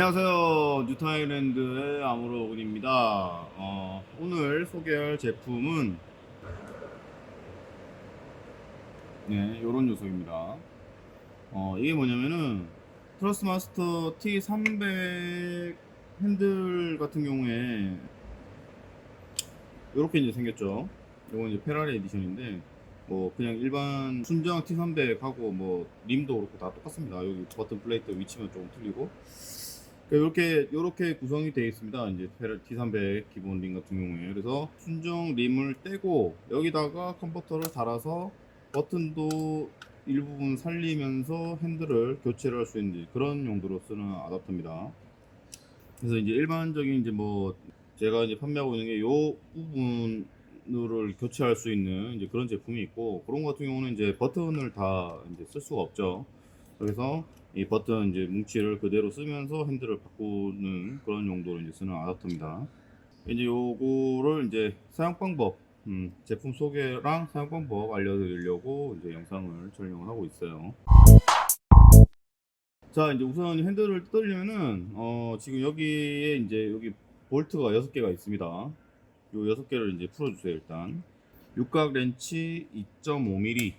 안녕하세요. 뉴타일랜드의 아무로군입니다. 오늘 소개할 제품은 요런 녀석입니다. 이게 뭐냐면은 트러스마스터 T300 핸들 같은 경우에 이렇게 이제 생겼죠. 이건 이제 페라리 에디션인데 뭐 그냥 일반 순정 T300하고 뭐 림도 그렇고 다 똑같습니다. 여기 버튼 플레이트 위치만 조금 틀리고 이렇게 구성이 되어 있습니다. 이제 T300 기본 림 같은 경우에. 그래서 순정 림을 떼고 여기다가 컨버터를 달아서 버튼도 일부분 살리면서 핸들을 교체를 할 수 있는 그런 용도로 쓰는 아답터입니다. 그래서 이제 일반적인 이제 뭐 제가 이제 판매하고 있는 게 요 부분을 교체할 수 있는 이제 그런 제품이 있고, 그런 것 같은 경우는 이제 버튼을 다 이제 쓸 수가 없죠. 그래서 이 버튼 이제 뭉치를 그대로 쓰면서 핸들을 바꾸는 그런 용도로 이제 쓰는 아답터입니다. 이제 요거를 이제 사용 방법, 제품 소개랑 사용 방법 알려드리려고 이제 영상을 촬영을 하고 있어요. 자, 이제 우선 핸들을 뜯으려면은 지금 여기에 이제 여기 볼트가 6개가 있습니다. 요 6개를 이제 풀어주세요. 일단 육각 렌치 2.5mm.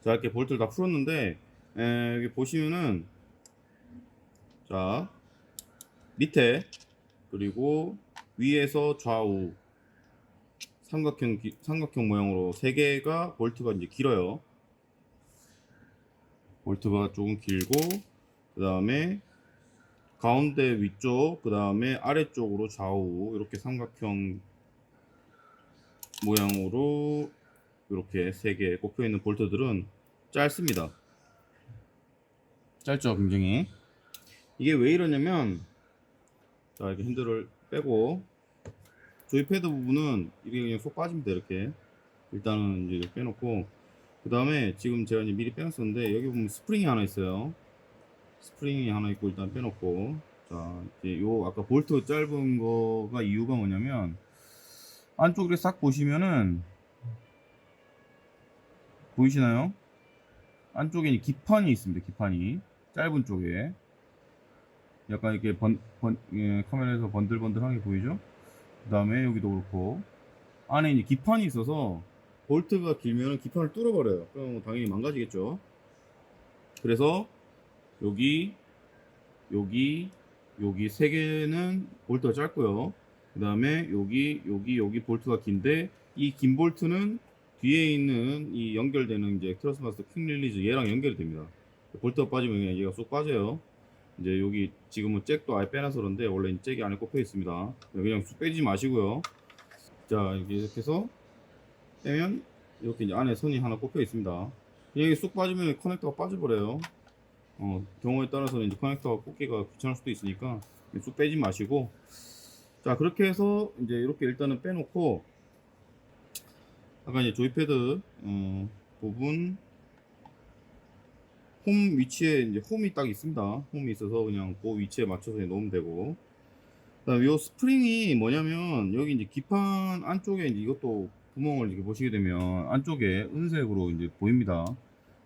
자, 이렇게 볼트를 다 풀었는데 여기 보시면은 자, 밑에 그리고 위에서 좌우 삼각형 모양으로 3개가 볼트가 이제 길어요. 볼트가 조금 길고, 그 다음에 가운데 위쪽, 그 다음에 아래쪽으로 좌우 이렇게 삼각형 모양으로 이렇게 3개 꼽혀 있는 볼트들은 짧습니다. 짧죠, 굉장히. 이게 왜 이러냐면, 자, 이렇게 핸들을 빼고 조이 패드 부분은 이게 그냥 쏙 빠집니다. 이렇게 일단은 이제 빼놓고, 그 다음에 지금 제가 이제 미리 빼놨었는데 여기 보면 스프링이 하나 있어요. 스프링이 하나 있고 일단 빼놓고, 자, 이제 요 아까 볼트 짧은 거가 이유가 뭐냐면, 안쪽에 싹 보시면은 보이시나요? 안쪽에 기판이 있습니다. 기판이 짧은 쪽에 약간 이렇게 카메라에서 번들번들하게 보이죠? 그 다음에 여기도 그렇고 안에 이제 기판이 있어서 볼트가 길면 기판을 뚫어버려요. 그럼 당연히 망가지겠죠. 그래서 여기 여기 여기 3개는 볼트가 짧고요. 그 다음에 여기 볼트가 긴데, 이 긴 볼트는 뒤에 있는 이 연결되는 이제 트러스마스터 퀵 릴리즈 얘랑 연결이 됩니다. 볼트가 빠지면 그냥 얘가 쏙 빠져요. 이제 여기 지금은 잭도 아예 빼놔서 그런데 원래 잭이 안에 꼽혀 있습니다. 그냥 쑥 빼지 마시고요. 자, 이렇게 해서 빼면 이렇게 이제 안에 선이 하나 꼽혀 있습니다. 그냥 쑥 빠지면 커넥터가 빠져버려요. 경우에 따라서는 이제 커넥터가 꽂기가 귀찮을 수도 있으니까 쑥 빼지 마시고, 자, 그렇게 해서 이제 이렇게 일단은 빼놓고, 아까 이제 조이패드 부분 홈 위치에 이제 홈이 딱 있습니다. 홈이 있어서 그냥 그 위치에 맞춰서 놓으면 되고, 그다음 요 스프링이 뭐냐면 여기 이제 기판 안쪽에 이제 이것도 구멍을 이렇게 보시게 되면 안쪽에 은색으로 이제 보입니다.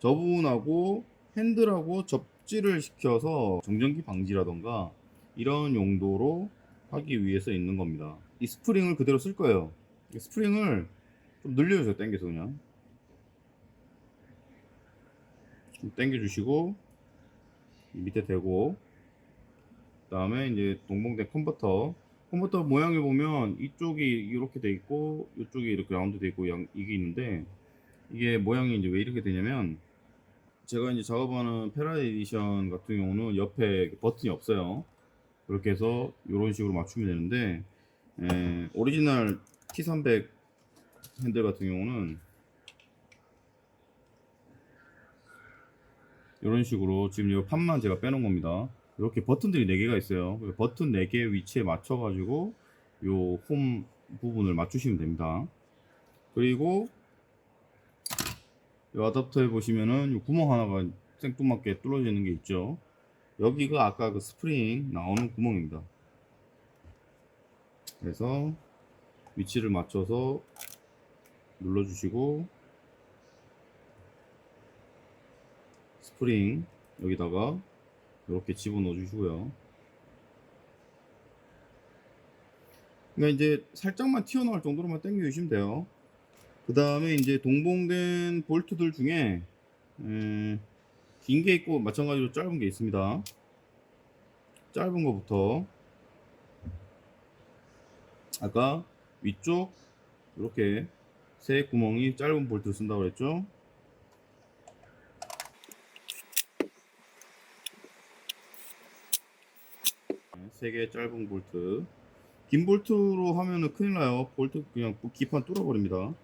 저 부분하고 핸들하고 접지를 시켜서 정전기 방지라던가 이런 용도로 하기 위해서 있는 겁니다. 이 스프링을 그대로 쓸 거예요. 이 스프링을 좀 늘려주세요. 당겨서 그냥 좀 당겨주시고 밑에 대고, 그 다음에 이제 동봉된 컨버터 모양을 보면 이쪽이 이렇게 돼 있고 이쪽이 이렇게 라운드 돼 있고 이게 있는데, 이게 모양이 이제 왜 이렇게 되냐면, 제가 이제 작업하는 페라리 에디션 같은 경우는 옆에 버튼이 없어요. 그렇게 해서 이런 식으로 맞추면 되는데, 오리지널 T300 핸들 같은 경우는 이런 식으로 지금 이 판만 제가 빼놓은 겁니다. 이렇게 버튼들이 4개가 있어요. 버튼 4개 위치에 맞춰 가지고 요 홈 부분을 맞추시면 됩니다. 그리고 이 어댑터에 보시면은 요 구멍 하나가 생뚱맞게 뚫어져 있는 게 있죠. 여기가 아까 그 스프링 나오는 구멍입니다. 그래서 위치를 맞춰서 눌러주시고, 스프링 여기다가 이렇게 집어넣어 주시고요. 그러니까 이제 살짝만 튀어나올 정도로만 당겨 주시면 돼요. 그 다음에 이제 동봉된 볼트들 중에 긴 게 있고 마찬가지로 짧은 게 있습니다. 짧은 거부터 아까 위쪽 이렇게 세 구멍이 짧은 볼트를 쓴다고 그랬죠. 세 개 짧은 볼트. 긴 볼트로 하면은 큰일 나요. 볼트 그냥 기판 뚫어버립니다.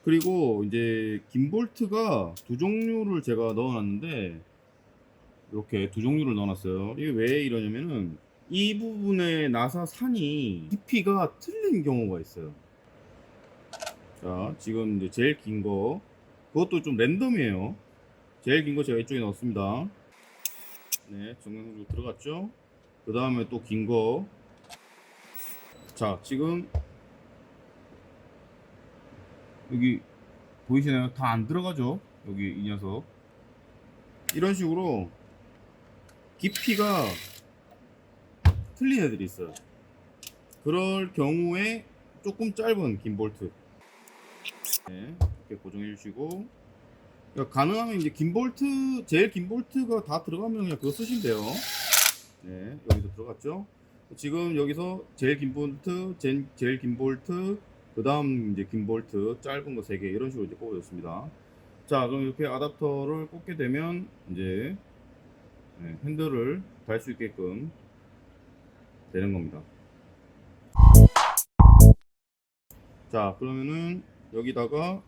그리고 이제 긴 볼트가 두 종류를 제가 넣어놨는데 이렇게 두 종류를 넣어놨어요. 이게 왜 이러냐면은 이 부분에 나사산이 깊이가 틀린 경우가 있어요. 자, 지금 이제 제일 긴 거, 그것도 좀 랜덤이에요. 제일 긴 거 제가 이쪽에 넣었습니다. 네, 정면으로 들어갔죠. 그 다음에 또 긴 거. 자, 지금 여기 보이시나요? 다 안 들어가죠? 여기 이 녀석. 이런 식으로 깊이가 틀린 애들이 있어요. 그럴 경우에 조금 짧은 긴 볼트. 네, 이렇게 고정해 주시고. 그러니까 가능하면 이제 긴 볼트, 제일 긴 볼트가 다 들어가면 그냥 그거 쓰시면 돼요. 네, 여기서 들어갔죠? 지금 여기서 제일 긴 볼트, 제일 긴 볼트, 그 다음 이제 긴 볼트, 짧은 거 3개, 이런 식으로 이제 꼽아줬습니다. 자, 그럼 이렇게 아답터를 꽂게 되면 이제 핸들을 달 수 있게끔 되는 겁니다. 자, 그러면은 여기다가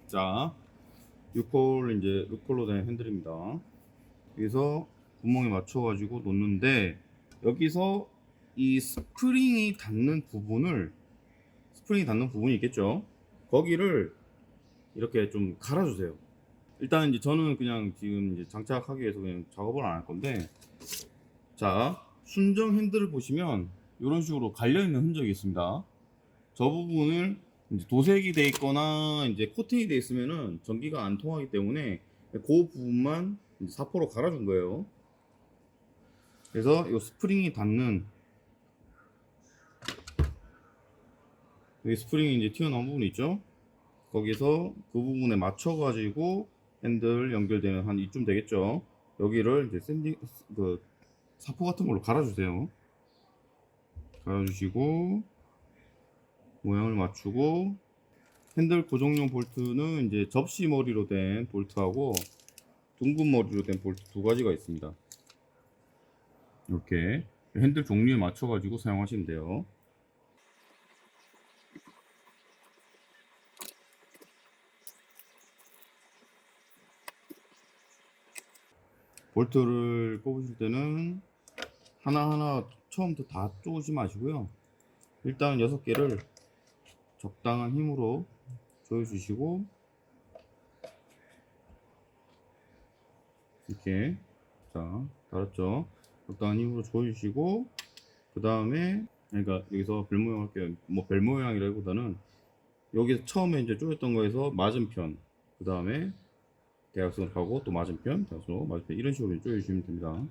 자, 6홀 이제 6홀로 된 핸들입니다. 여기서 구멍에 맞춰 가지고 놓는데 여기서 이 스프링이 닿는 부분이 있겠죠. 거기를 이렇게 좀 갈아주세요. 일단 이제 저는 그냥 지금 이제 장착하기 위해서 그냥 작업을 안 할 건데, 자, 순정 핸들을 보시면 이런 식으로 갈려 있는 흔적이 있습니다. 저 부분을 이제 도색이 돼 있거나 이제 코팅이 돼 있으면은 전기가 안 통하기 때문에 그 부분만 이제 사포로 갈아준 거예요. 그래서 이 스프링이 닿는 여기 스프링이 이제 튀어나온 부분 있죠. 거기서 그 부분에 맞춰 가지고 핸들 연결되는 한 이쯤 되겠죠. 여기를 이제 그 사포 같은 걸로 갈아주세요. 갈아주시고 모양을 맞추고, 핸들 고정용 볼트는 이제 접시 머리로 된 볼트하고 둥근 머리로 된 볼트 두 가지가 있습니다. 이렇게 핸들 종류에 맞춰 가지고 사용하시면 돼요. 볼트를 꼽으실 때는 하나하나 처음부터 다 쪼으지 마시고요. 일단 6개를 적당한 힘으로 조여주시고, 이렇게, 자, 달았죠? 적당한 힘으로 조여주시고, 그 다음에, 그러니까 여기서 별 모양 할게요. 뭐 별 모양이라기보다는 여기서 처음에 이제 조였던 거에서 맞은편, 그 다음에 대각선으로 가고 또 맞은편, 대각선으로 맞은편, 이런 식으로 조여주시면 됩니다.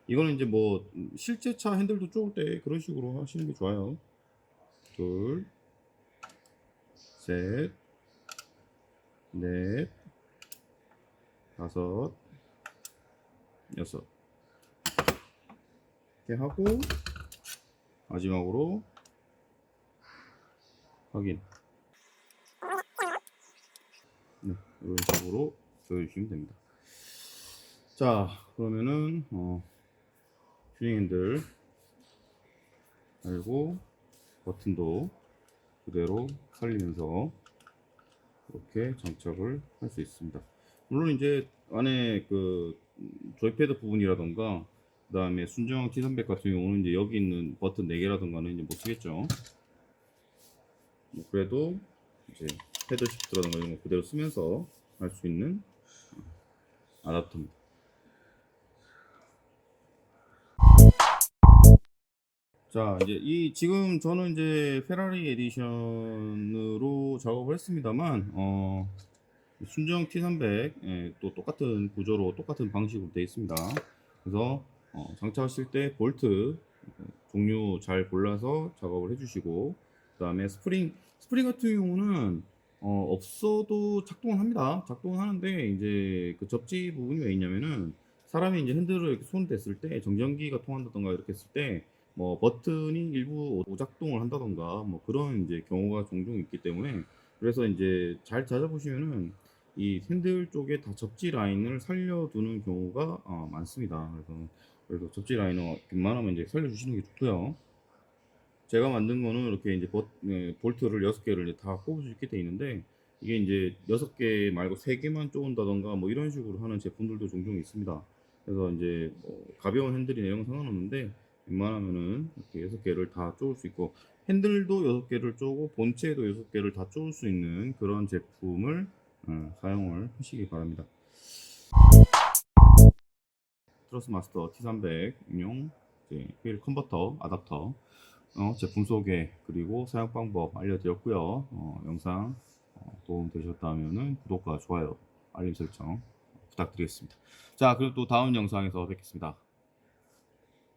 이거는 이제 뭐 실제 차 핸들도 쪼을 때 그런 식으로 하시는 게 좋아요. 둘, 셋, 넷, 다섯, 여섯. 이렇게 하고 마지막으로 확인. 네, 이런 식으로 조여주시면 됩니다. 자, 그러면은 튜닝 핸들 달고 버튼도 그대로 살리면서 이렇게 장착을 할 수 있습니다. 물론 이제 안에 그 조이패드 부분이라던가 그 다음에 순정 T300 같은 경우는 이제 여기 있는 버튼 4개라던가는 이제 못 쓰겠죠. 뭐 그래도 이제 패드 시프트라던가 이런 거 그대로 쓰면서 할 수 있는 아답터입니다. 자, 이제 지금 저는 이제 페라리 에디션으로 작업을 했습니다만 순정 T300 또 똑같은 구조로 똑같은 방식으로 되어 있습니다. 그래서 장착하실 때 볼트 종류 잘 골라서 작업을 해주시고, 그 다음에 스프링 같은 경우는 없어도 작동은 합니다. 작동은 하는데 이제 그 접지 부분이 왜 있냐면은, 사람이 이제 핸들을 이렇게 손 댔을 때 정전기가 통한다던가 이렇게 했을 때 뭐 버튼이 일부 오작동을 한다던가 뭐 그런 이제 경우가 종종 있기 때문에, 그래서 이제 잘 찾아보시면은 이 핸들 쪽에 다 접지 라인을 살려두는 경우가 많습니다. 그래서 접지 라인을 웬만하면 이제 살려주시는 게 좋고요. 제가 만든 거는 이렇게 이제 볼트를 6개를 이제 다 꼽을 수 있게 돼 있는데, 이게 이제 6개 말고 3개만 쪼은다던가 뭐 이런 식으로 하는 제품들도 종종 있습니다. 그래서 이제 뭐 가벼운 핸들이나 이런 건 상관없는데, 웬만하면은 이렇게 6개를 다 쪼을 수 있고, 핸들도 6개를 쪼고 본체도 6개를 다 쪼을 수 있는 그런 제품을 사용을 하시기 바랍니다. 트러스 마스터 T300용 휠 컨버터 아답터 제품 소개 그리고 사용 방법 알려드렸고요. 영상 도움 되셨다면 구독과 좋아요, 알림 설정 부탁드리겠습니다. 자, 그럼 또 다음 영상에서 뵙겠습니다.